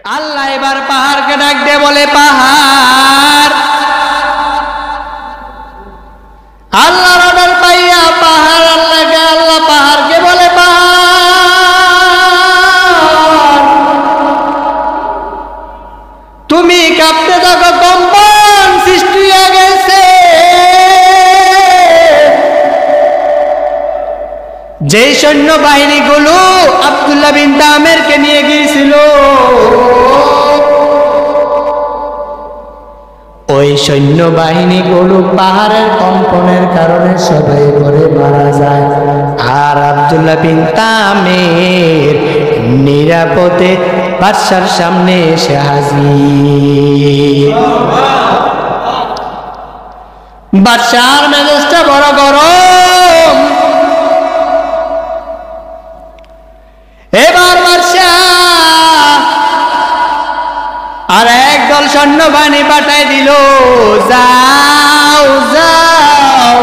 আল্লাহ এবার পাহাড়কে ডাক দিয়ে বলে, পাহাড়। আল্লাহর অর্ডার পাইয়া পাহাড় আল্লাহ পাহাড়কে বলে, পাহাড় তুমি কাঁপতে থাকো, কম্পন সৃষ্টি হয়ে গেছে। যেই সৈন্য বাহিনীগুলো আব্দুল্লাহ বিন তামেরকে নিয়ে গিয়েছিল, ওই সৈন্য বাহিনীগুলো পাহাড়ের কম্পনের কারণে সবাই পরে মারা যায়। আর আব্দুল্লাহ বিন তামের নিরাপদে বাদশার সামনে এসে হাজির। বাদশার মেজাজটা বড় গরম। এবার বাদশাহ আর একদল সৈন্যবাহিনী পাঠাই দিল, যাও যাও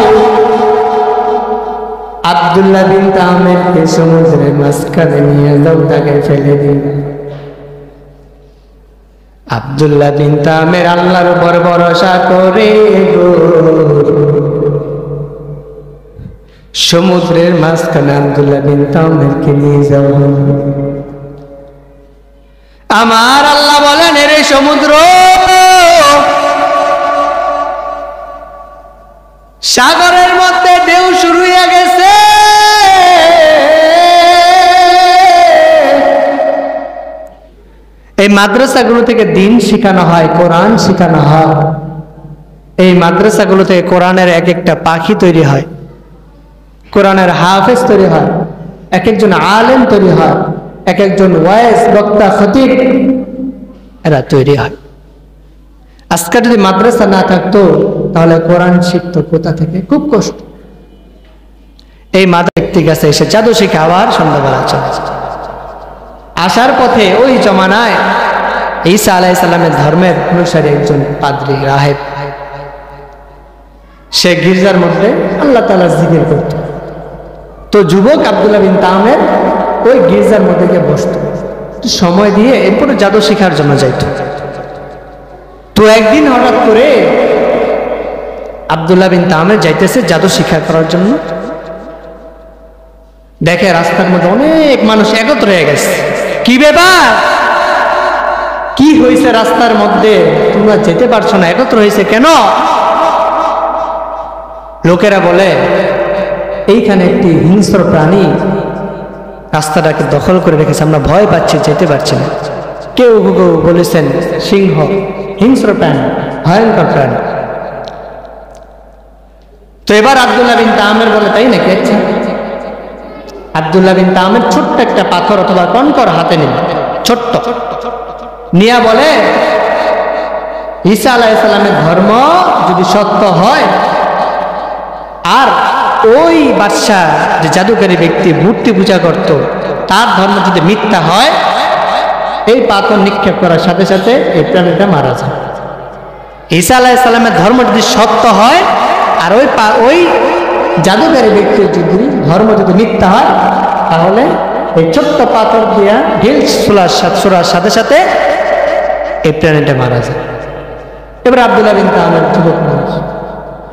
আব্দুল্লাহ বিন তামেরকে সমুদ্রের মাঝখানে নিয়ে যাও, তাকে ফেলে দিন। আব্দুল্লাহ বিন তামের আল্লাহর উপর ভরসা করে সমুদ্রের মাঝখানে আব্দুল্লাহ বিন তামেরকে নিয়ে যাও। আমার আল্লাহ বলেন, এরে সমুদ্র, সাগরের মধ্যে ঢেউ শুরু হয়ে গেছে। এই মাদ্রাসাগুলো থেকে দিন শেখানো হয়, কোরআন শেখানো হয়। এই মাদ্রাসাগুলো থেকে কোরআনের এক একটা পাখি তৈরি হয়, কোরআনের হাফেজ তৈরি হয়, এক একজন আলেম তৈরি হয়, এক একজন ওয়াইজ বক্তা খতিব এরা তৈরি হয়। আজকে যদি মাদ্রাসা না থাকতো তাহলে কোরআন শিখতো কোথা থেকে? খুব কষ্ট। এই মাদ্রাসা কাছে এসে জাদু শিখে আবার সন্ধ্যাবেলা চলে আসার পথে ওই জমানায় ঈসা আলাইহিস সালামের ধর্মের অনুসারী একজন পাদ্রী রাহেব, সে গির্জার মধ্যে আল্লাহ তাআলার জিকির করত। তো যুবক আব্দুল্লাহ বিন তামের ওই গির্জার মধ্যে গিয়ে বসত, সময় দিয়ে এরপরে জাদু শেখার জন্য যাইত। তো একদিন হঠাৎ করে আব্দুল্লাহ বিন তামের যাইতেছে জাদু শিক্ষা করার জন্য, দেখে রাস্তার মধ্যে অনেক মানুষ একত্র হয়ে গেছে। কি ব্যাপার, কি হয়েছে রাস্তার মধ্যে, তোমরা যেতে পারছো না, একত্র হয়েছে কেন? লোকেরা বলে, এইখানে একটি হিংস্র প্রাণী রাস্তাটাকে দখল করে রেখেছে, আমরা ভয় পাচ্ছি, যেতে পারছি না। কেউ কেউ বলেছেন সিংহ, হিংস্র প্রাণী, ভয়ঙ্কর প্রাণী। তো এবার আব্দুল্লাহ বিন তামের বলে, তাই নাকি? আচ্ছা। আব্দুল্লাহ বিন তামের ছোট্ট একটা পাথর অথবা কনকর হাতে নিল, ছোট্ট নিয়া বলে, ঈসা আলাইহিস সালামের ধর্ম যদি সত্য হয় আর ওই বাদশা যে জাদুকারী ব্যক্তি মূর্তি পূজা করত তার ধর্ম যদি মিথ্যা হয়, এই পাথর নিক্ষেপ করার সাথে সাথে এই প্রাণীটা মারা যায়। ঈসা আলাইহিস সালামের ধর্ম যদি সত্য হয় আর ওই জাদুকারী ব্যক্তির যদি ধর্ম যদি মিথ্যা হয়, তাহলে এই ছোট্ট পাথর দিয়া ঢিল ছোড়ার সাথে সাথে এই প্রাণীটা মারা যায়। এবার আব্দুল্লাহ বিন তামের যুবক মানুষ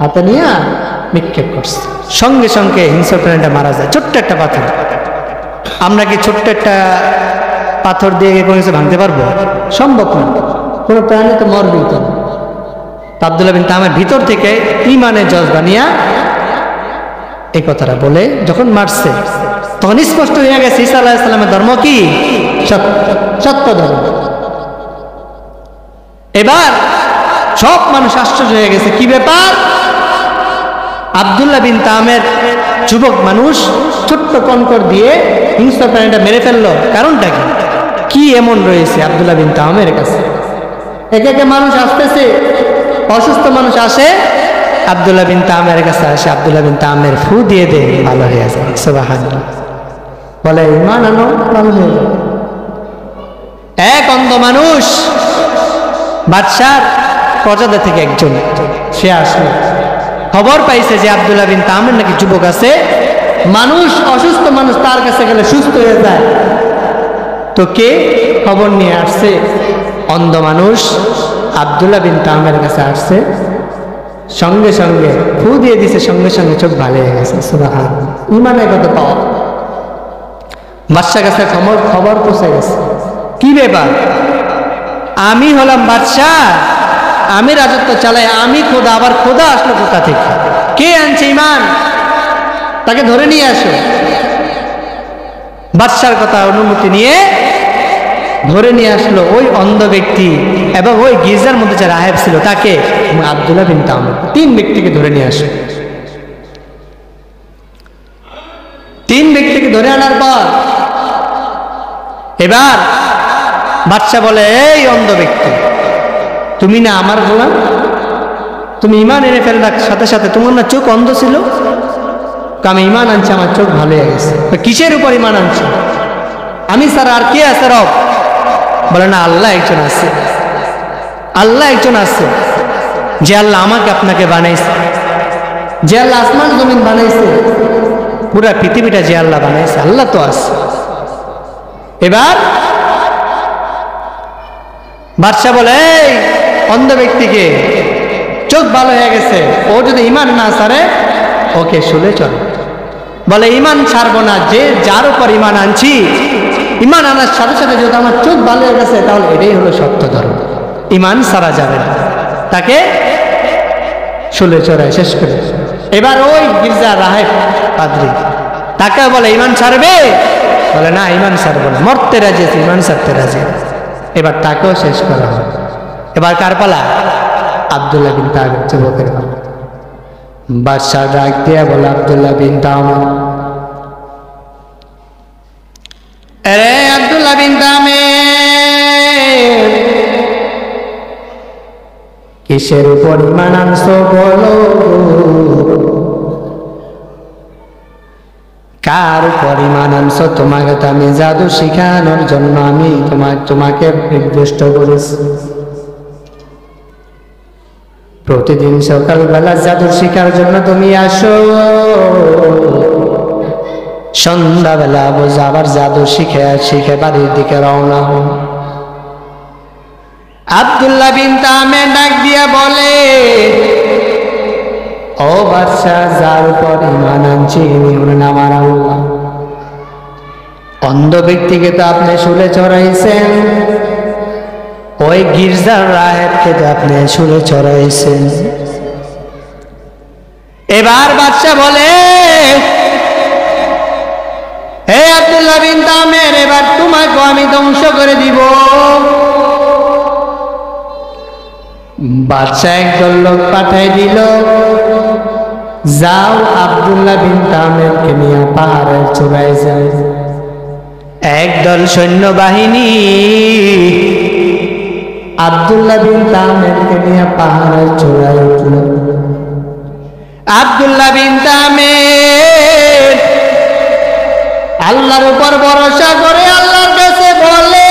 হাতে নিয়ে নিক্ষেপ করছে, সঙ্গে সঙ্গে হিংস্র প্রাণীটা মারা যায়। ছোট্ট একটা পাথর, আমরা কি ছোট্ট একটা পাথর দিয়ে কোনো কিছু ভাঙতে পারবো? সম্ভব না, কোনো প্রাণী তো মরবেই। তো আব্দুল্লাহ বিন তামের ভিতর থেকে ঈমানের জজবা নিয়া এই কথাটা বলে যখন মারছে, তখন স্পষ্ট হয়ে গেছে ঈসা আলাইহিস সালামের ধর্ম কি? সত্য ধর্ম। এবার সব মানুষ আশ্চর্য হয়ে গেছে, কি ব্যাপার? আব্দুল্লাহ বিন তামের যুবক মানুষ ছোট্ট কনকর দিয়ে হিংস্র প্রাণীটা মেরে ফেললো, কারণটা কি? কি এমন রয়েছে আব্দুল্লাহ বিন তামের কাছে? একে একে মানুষ আসতেছে, অসুস্থ মানুষ আসে, আব্দুল্লাহ বিন তামের কাছে আসে, আব্দুল্লাহ বিন তামের ফু দিয়ে দে, ভালো হয়ে যায়। সুবহানাল্লাহ বলে, ঈমান আনো, ভালো হয়ে যায়। এক অন্ধ মানুষ বাদশার প্রজাদের থেকে একজন, সে আসলো, খবর পাইছে যে আব্দুল্লাহ বিন তামের নাকি যুবক আছে, মানুষ অসুস্থ মানুষ তার কাছে গেলে সুস্থ হয়ে যায়। তো কে খবর নিয়ে আসছে? অন্ধ মানুষ আব্দুল্লাহ বিন তামের কাছে আসছে, সঙ্গে সঙ্গে ফু দিয়ে দিছে, সঙ্গে সঙ্গে চোখ ভালো হয়ে গেছে। সুবহানাল্লাহ, ইমানের কত পাওয়া। বাদশার কাছে খবর পৌঁছে গেছে, কি ব্যাপার? আমি হলাম বাদশাহ, আমি রাজত্ব চালাই, আমি খোদা, আবার খোদা আসলো কোথা থেকে? কে আনছে ইমান? তাকে ধরে নিয়ে আসো। বাদশার কথা অনুমতি নিয়ে ধরে নিয়ে আসলো ওই অন্ধ ব্যক্তি এবং ওই গির্জার মধ্যে যে রাহেব ছিল তাকে, আব্দুল্লাহ বিন তামের, 3 ব্যক্তিকে ধরে নিয়ে আসো। 3 ব্যক্তিকে ধরে আনার পর এবার বাদশা বলে, এই অন্ধ ব্যক্তি, তুমি না আমার গোলাম? তুমি ইমান এনে ফেলার সাথে সাথে তোমার না চোখ অন্ধ ছিল? আমি ইমান আনছি, আমার চোখ ভালো হয়ে গেছে। কিসের উপর ইমান আনছি? আমি স্যার আর কে আছে রব? বলে না, আল্লাহ একজন আছে, আল্লাহ একজন আছে, যে আল্লাহ আমাকে আপনাকে বানাইছে, যে আল্লাহ আসমান জমিন বানাইছে, পুরা পৃথিবীটা যে আল্লাহ বানাইছে, আল্লাহ তো আছে। এবার বাদশা বলে, এই অন্ধ ব্যক্তিকে চোখ ভালো হয়ে গেছে, ও যদি ইমান না ছাড়ে ওকে শুলে চলে। বলে ইমান ছাড়বো না, যে যার উপর ইমান আনছি, ইমান আনার সাথে সাথে যদি আমার চোখ ভালো হয়ে গেছে, তাহলে এটাই হলো সত্য ধর্ম, ইমান ছাড়া যাবে না। তাকে শুলে চড়ায় শেষ করে। এবার ওই গির্জা রাহেব পাদ্রী তাকে বলে, ইমান ছাড়বে? বলে না, ইমান ছাড়বো না, মরতে রাজি আছে, ইমান ছাড়তে রাজি। এবার তাকেও শেষ করা হয়। এবার কার পালা? আব্দুল্লাহ বিন তামের যুবকের পালা। বাদশাহ ডাক দিয়া বলে, আব্দুল্লাহ বিন তামের, আরে আব্দুল্লাহ বিন তামের, কিসের উপর ইমান আনছো বলো? কার উপর ইমান আনছো? তোমাকে তো আমি জাদু শিখানোর জন্য আমি তোমাকে নির্দিষ্ট করেছি। প্রতিদিন সকালবেলা জাদু শিখার জন্য তুমি আসো, সন্ধ্যাবেলা আবার জাদু শিখে বাড়ির দিকে রওনা হও। আব্দুল্লাহ বিন তামের ডাক দিয়া বলে, ও বাদশা, যার উপর ইমান আনছি ইনি হলেন আমার আল্লাহ। অন্ধ ব্যক্তিকে তো আপনি শুলে চড়াইছেন, ওই গির্জার রাহেবকে তো আপনি শুলে চড়াইছেন। এবার বাদশা বলে, হে আব্দুল্লাহ বিন তামের, এবার তোমাকে আমি ধ্বংস করে দিব। বাদশা একদল লোক পাঠাই দিল, যাও আব্দুল্লাহ বিন তামেরকে নিয়ে পাহাড়ের চূড়ায় যায়। একদল সৈন্যবাহিনী আব্দুল্লাহ বিন তামেরকে নিয়ে পাহাড়ের চূড়ায় উঠল। আব্দুল্লাহ বিন তামের আল্লাহর উপর ভরসা করে আল্লাহর কাছে বলে,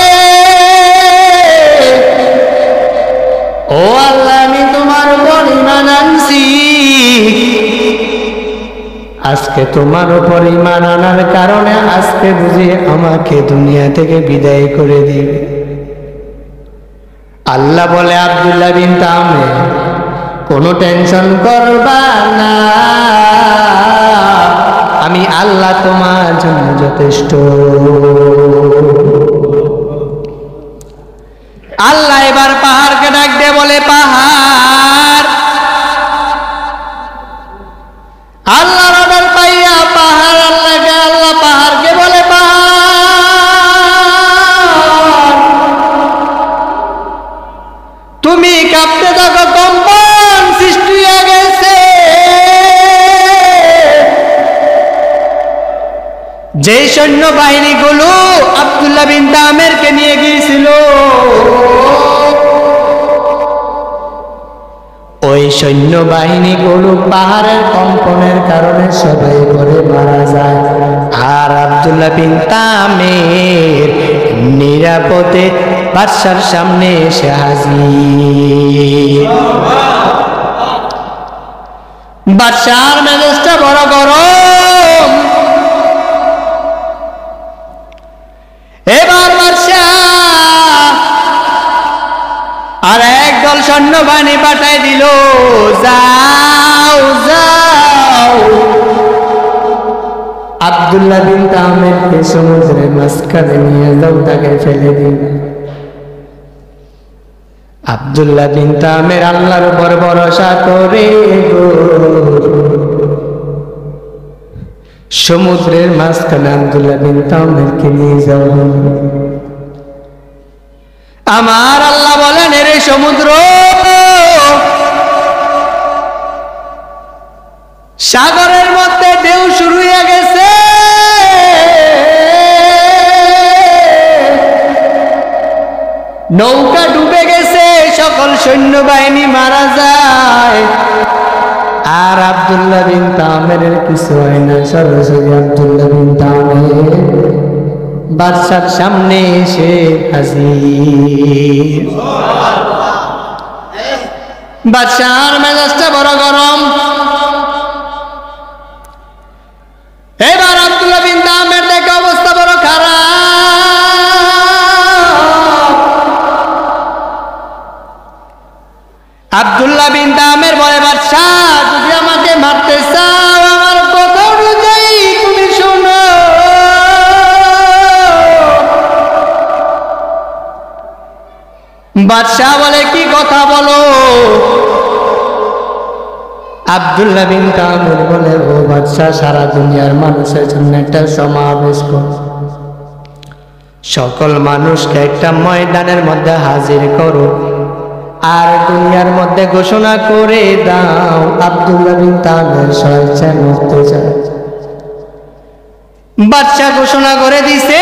ও আল্লাহ, আমি তোমার উপর ঈমান আনছি, আজকে তোমার উপর ঈমান আনার কারণে আজকে বুঝি আমাকে দুনিয়া থেকে বিদায় করে দিবে। আল্লাহ বলে, আব্দুল্লাহ বিন তামের, কোনো টেনশন করবা না, আমি আল্লাহ তোমার জন্য যথেষ্ট। আল্লাহ এবার পাহাড়কে ডাক দিয়ে বলে, পাহাড়। আল্লাহ অর্ডার পাইয়া পাহাড় আল্লাহ পাহাড়কে বলে, পাহাড় তুমি কাঁপতে থাকো, কম্পন সৃষ্টি হয়ে গেছে। যে সৈন্যবাহিনীগুলো আব্দুল্লাহ বিন তামেরকে নিয়ে গিয়েছিল, ওই সৈন্যবাহিনীগুলো পাহাড়ের কম্পনের কারণে সবাই করে মারা যায়, আর আব্দুল্লাহ বিন তামের নিরাপদে বাদশার সামনে এসে হাজির। বাদশার মেজাজটা বড় গরম। এবার বাদশা আর একদল সৈন্যবাহিনী পাঠাই দিল, যাও যাও আব্দুল্লাহ বিন তামিরকে সমুদ্রের মাঝখানে নিয়ে যাও, তাকে ফেলে দিন। আব্দুল্লাহ বিন তামির আল্লাহর উপর ভরসা করে সমুদ্রের মাঝখানে আব্দুল্লাহ বিন তামিরকে নিয়ে যাও। আমার আল্লাহ বলেন, এরে সমুদ্র, সাগরের মধ্যে ঢেউ শুরু হয়ে গেছে, নৌকা ডুবে গেছে, সকল সৈন্যবাহিনী মারা যায়, আর আব্দুল্লাহ বিন তামিরের কিছু হয় না। সরাসরি আব্দুল্লাহ বিন তামির বাদশার সামনে এসে হাজির। বাদশার মেজাজটা বড় গরম। এবার আব্দুল্লাহ বিন তামির দেখে অবস্থা বড় খারাপ। আব্দুল্লাহ বিন তামির বলে, বাদশাহ যদি আমাকে মারতে চাও আমার কথা অনুযায়ী তুমি শোনো। বাদশাহ বলে, কি কথা বলো? আব্দুল্লাহ বিন তামির বলে, ও বাদশাহ, সারা দুনিয়ার মানুষের জন্য একটা সমাবেশ কর, সকল মানুষকে একটা ময়দানের মধ্যে হাজির করো, আর দুনিয়ার মধ্যে ঘোষণা করে দাও আব্দুল্লাহ বিন তামির স্বেচ্ছায় মরতে চায়। বাদশাহ ঘোষণা করে দিছে।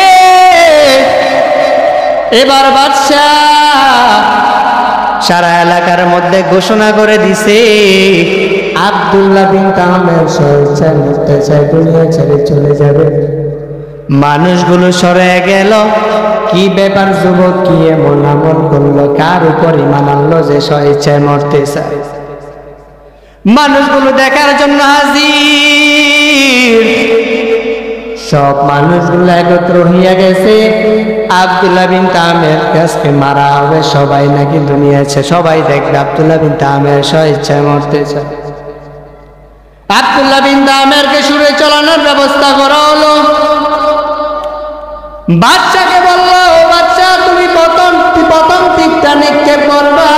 এবার বাদশাহ সারা এলাকার মধ্যে ঘোষণা করে দিছে আব্দুল্লাহ বিন তামির স্বেচ্ছায় মরতে চায়, দুনিয়া ছেড়ে চলে যাবে। মানুষগুলো সরে গেল। কি ব্যাপার যুবক, কি এমন আমল করলো, কার উপর ঈমান আনলো যে স্বেচ্ছায় মরতে চায়? মানুষগুলো দেখার জন্য হাজির। সব মানুষগুলো একত্র হইয়া গেছে। আব্দুল্লাহ বিন তামির আজকে মারা হবে, সবাই নাকি দুনিয়া আছে, সবাই দেখবে আব্দুল্লাহ বিন তামির স্বেচ্ছায় মরতে চায়। আব্দুল্লাহ বিন তামিরকে সুরে চালানোর ব্যবস্থা করা হলো। বাদশাকে বললো, বাদশা তুমি প্রথম তীরটা নিক্ষেপ করবা,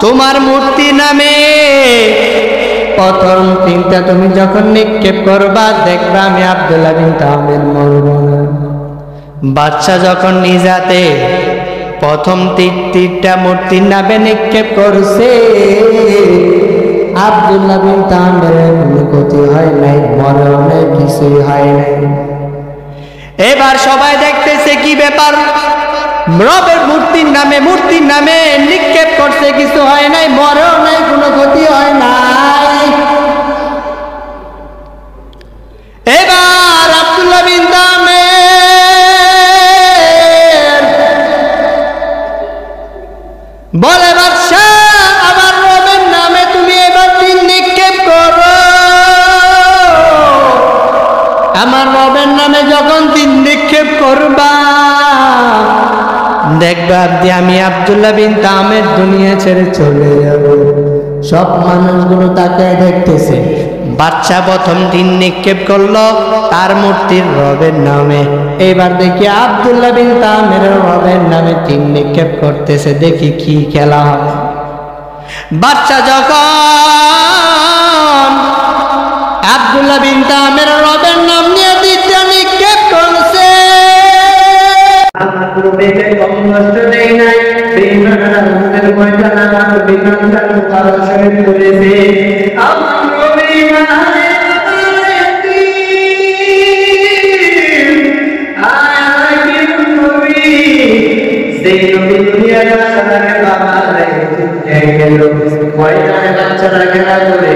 তোমার মূর্তি নামে প্রথম তীরটা তুমি যখন নিক্ষেপ করবা দেখবা আমি আব্দুল্লাহ বিন তামির মরব না। বাদশা যখন নিজাতে প্রথম তীরটা মূর্তির নামে নিক্ষেপ করছে, আব্দুল্লাহ বিন তামিরের কোনো ক্ষতি হয় নাই, মরেও নাই, কিছুই হয় নাই। এবার সবাই দেখতেছে কি ব্যাপার, রবের মূর্তির নামে নিক্ষেপ করছে, কিছু হয় নাই, মরেও নাই, কোনো ক্ষতি হয় নাই। এবার আব্দুল্লাহ বিন তামির বলে, বাদশাহ আমার রবের নামে তুমি এবার তীর নিক্ষেপ করো। আমার রবের নামে যখন তীর নিক্ষেপ করবা দেখবা আমি আব্দুল্লাহ বিন তামির দুনিয়া ছেড়ে চলে যাব। সব মানুষগুলো তাকে দেখতেছে। বাদশা প্রথম তীর নিক্ষেপ করলো তার মূর্তির রবের নামে। এবার দেখি আব্দুল্লাহ বিন তামির রবের নামে তীর নিক্ষেপ করতেছে, দেখি কি খেলা হবে। বাদশা যখন আব্দুল্লাহ বিন তামির রবের নাম নিয়ে তীরটা নিক্ষেপ করছে, বাচ্চারা খেলা করে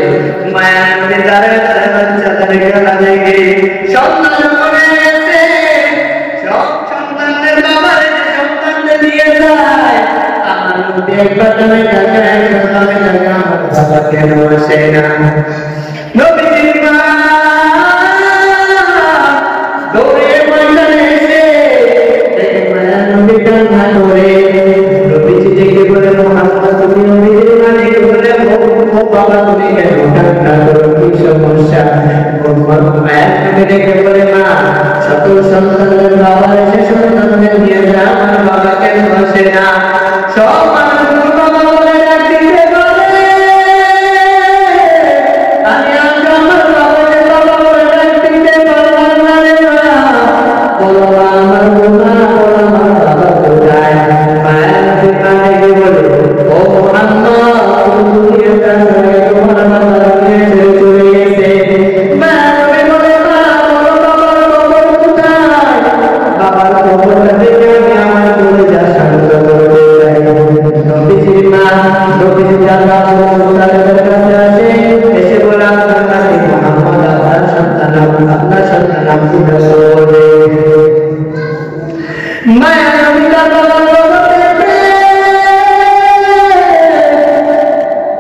মায়ের বাচ্চাদের খেলা দেখে দিয়ে যায়। আমার মধ্যে একবার তুমি টাকা আমার কেন আসে না? নবীজির মা দৌড়ে ময়দানে এসে মায়া নবী কান্না করে, নবীজি কবরটা থেকে আমি আমার কলিজা শান্ত করতে চাই। নবীজির মা নবীজি জান্নাত মুতালেবের কাছে আসে, এসে বলে আপনার নাতি মুহাম্মদ আপনার সন্তান আব্দুর রাসূল। মায়া নবী তার বাবার বলতে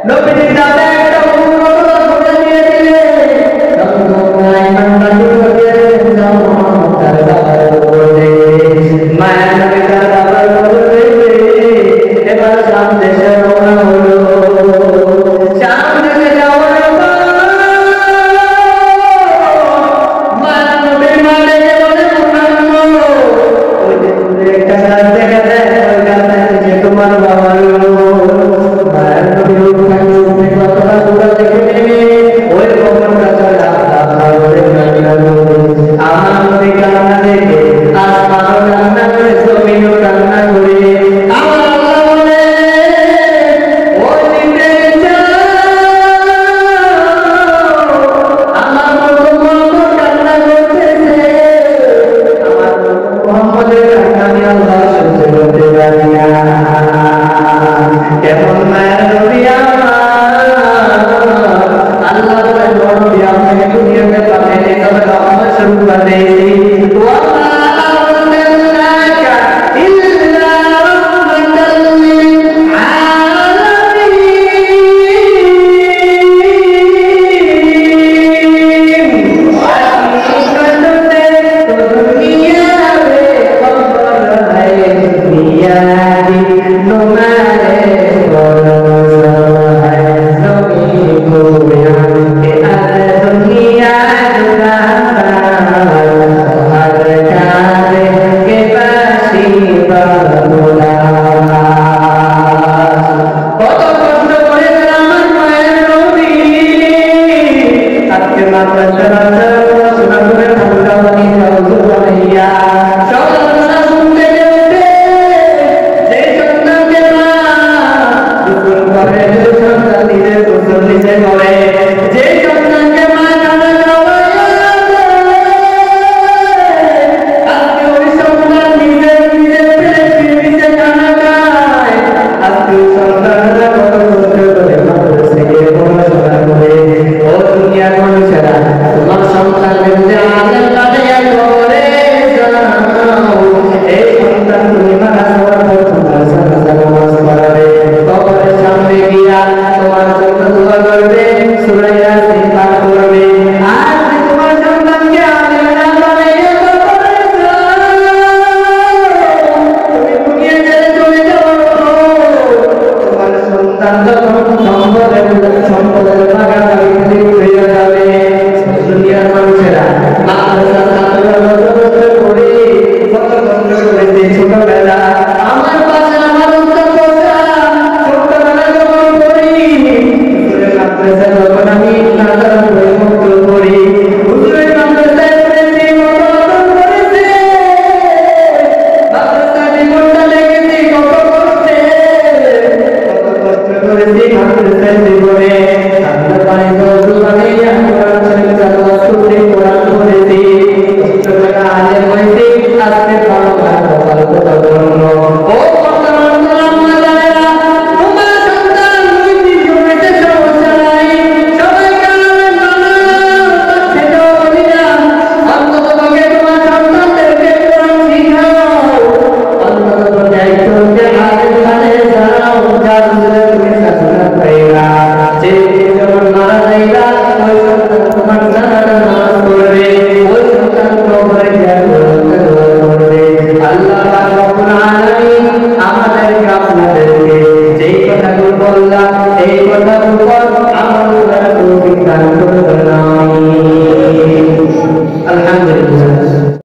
নবীজি তাদের একটা অনুরোধ করে দিয়ে দিলেন, তখন ইমানদারি করে যাও তার বাবার বলতে। মায়া নবী তার বাবার বলতে এবার শাম দেশে রওনা হলো। শাম দেশে যাওয়ার পর মায়া নবীর মা ডেকে বলে মুহাম্মদ ওই যে দূরে একটা গাছ দেখা যায়, ওই গাছে যে তোমার বাবার মায়া নবী উঠে কতটা দূরে দেখে নেমে ওই কবরটা চলে আমার নবী কান্না দেখে আসমানও কান্না করে জমিনও কান্না করে আমার আল্লাহ বলে ও জিবরাইল আমার মতো মুহাম্মদ কান্না করতেছে, আমার মতো মুহাম্মদের কান্না আমি আল্লাহ সহ্য করতে পারি না। কেমন মায়া নবী আমার, আল্লাহ বলে নবী আপনাকে দুনিয়াতে পাঠিয়ে তবে রহমত স্বরূপ পাঠিয়েছি। এই কথাগুলো